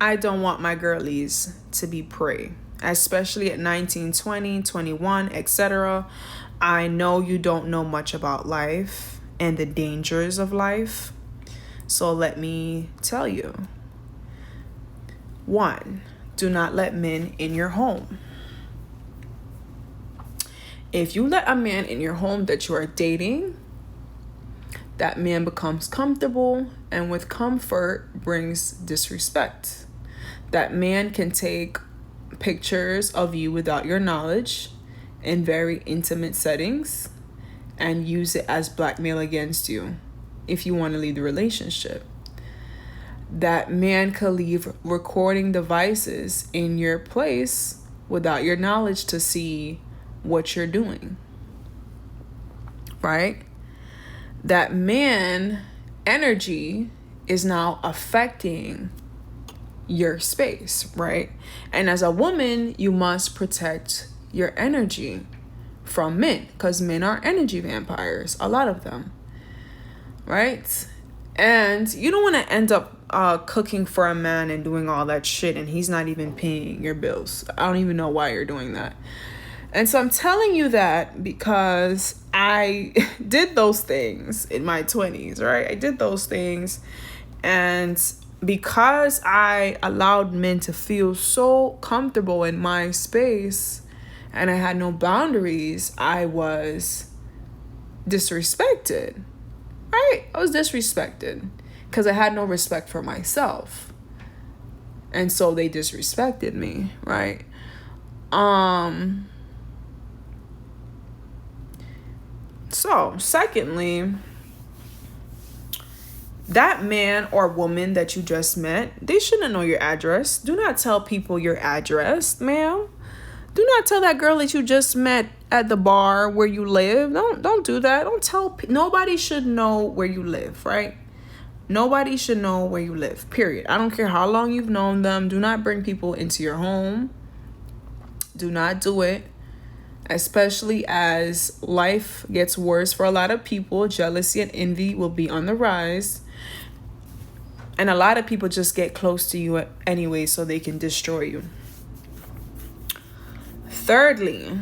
I don't want my girlies to be prey, especially at 19, 20, 21, etc. I know you don't know much about life and the dangers of life. So let me tell you. 1, do not let men in your home. If you let a man in your home that you are dating, that man becomes comfortable, and with comfort brings disrespect. That man can take pictures of you without your knowledge in very intimate settings and use it as blackmail against you if you want to leave the relationship. That man could leave recording devices in your place without your knowledge to see what you're doing, right? That man energy is now affecting your space, right? And as a woman, you must protect your energy from men, because men are energy vampires, a lot of them, right? And you don't want to end up cooking for a man and doing all that shit and he's not even paying your bills. I don't even know why you're doing that. And so I'm telling you that because I did those things in my 20s, right? I did those things. And because I allowed men to feel so comfortable in my space and I had no boundaries, I was disrespected, right? I was disrespected because I had no respect for myself. And so they disrespected me, right? So, secondly, that man or woman that you just met, they shouldn't know your address. Do not tell people your address, ma'am. Do not tell that girl that you just met at the bar where you live. Don't do that. Don't tell. Nobody should know where you live, right? Nobody should know where you live, period. I don't care how long you've known them. Do not bring people into your home. Do not do it. Especially as life gets worse for a lot of people, jealousy and envy will be on the rise. And a lot of people just get close to you anyway so they can destroy you. Thirdly,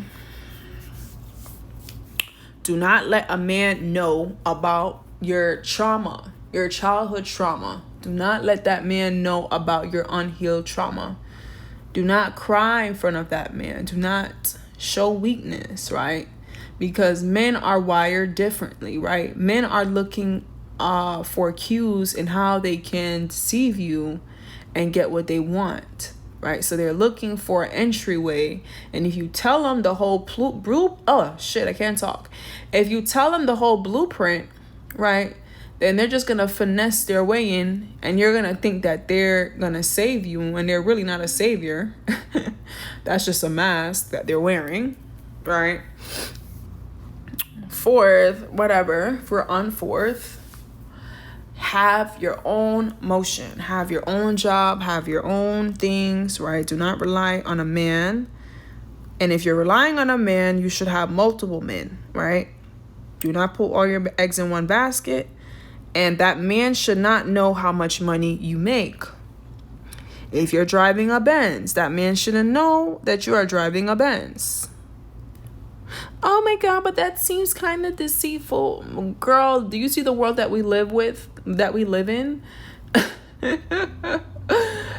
do not let a man know about your trauma, your childhood trauma. Do not let that man know about your unhealed trauma. Do not cry in front of that man. Do not show weakness, right? Because men are wired differently, right? Men are looking for cues in how they can deceive you and get what they want, right? So they're looking for an entryway. And if you tell them the whole If you tell them the whole blueprint, right, then they're just going to finesse their way in and you're going to think that they're going to save you when they're really not a savior. That's just a mask that they're wearing, right? Fourth, have your own motion, have your own job, have your own things, right? Do not rely on a man. And if you're relying on a man, you should have multiple men, right? Do not put all your eggs in one basket. And that man should not know how much money you make. If you're driving a Benz, that man shouldn't know that you are driving a Benz. Oh my God, but that seems kind of deceitful. Girl, do you see the world that we live in?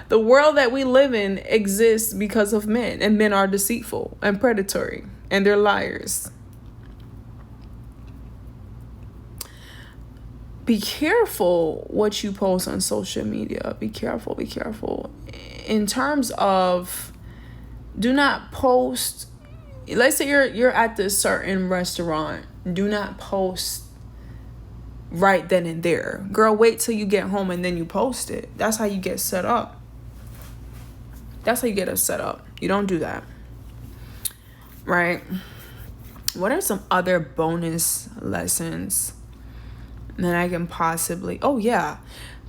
The world that we live in exists because of men, and men are deceitful and predatory, and they're liars. Be careful what you post on social media. Be careful. In terms of, do not post. Let's say you're at this certain restaurant. Do not post right then and there. Girl, wait till you get home and then you post it. That's how you get set up. You don't do that. Right? What are some other bonus lessons that I can possibly... Oh, yeah.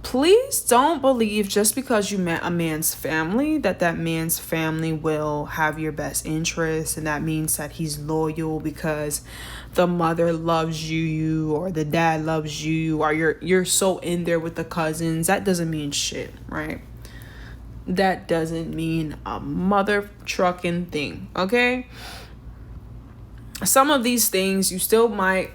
Please don't believe just because you met a man's family that man's family will have your best interest, and that means that he's loyal because the mother loves you or the dad loves you or you're so in there with the cousins. That doesn't mean shit, right? that doesn't mean a mother trucking thing, okay? Some of these things you still might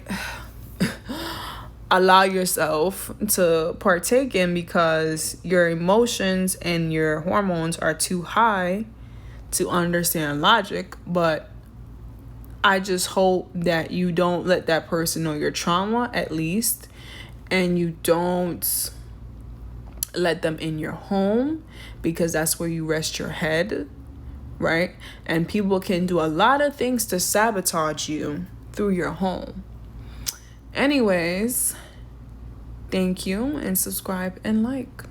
allow yourself to partake in because your emotions and your hormones are too high to understand logic. But I just hope that you don't let that person know your trauma, at least, and you don't let them in your home, because that's where you rest your head, right? And people can do a lot of things to sabotage you through your home. Anyways, thank you, and subscribe and like.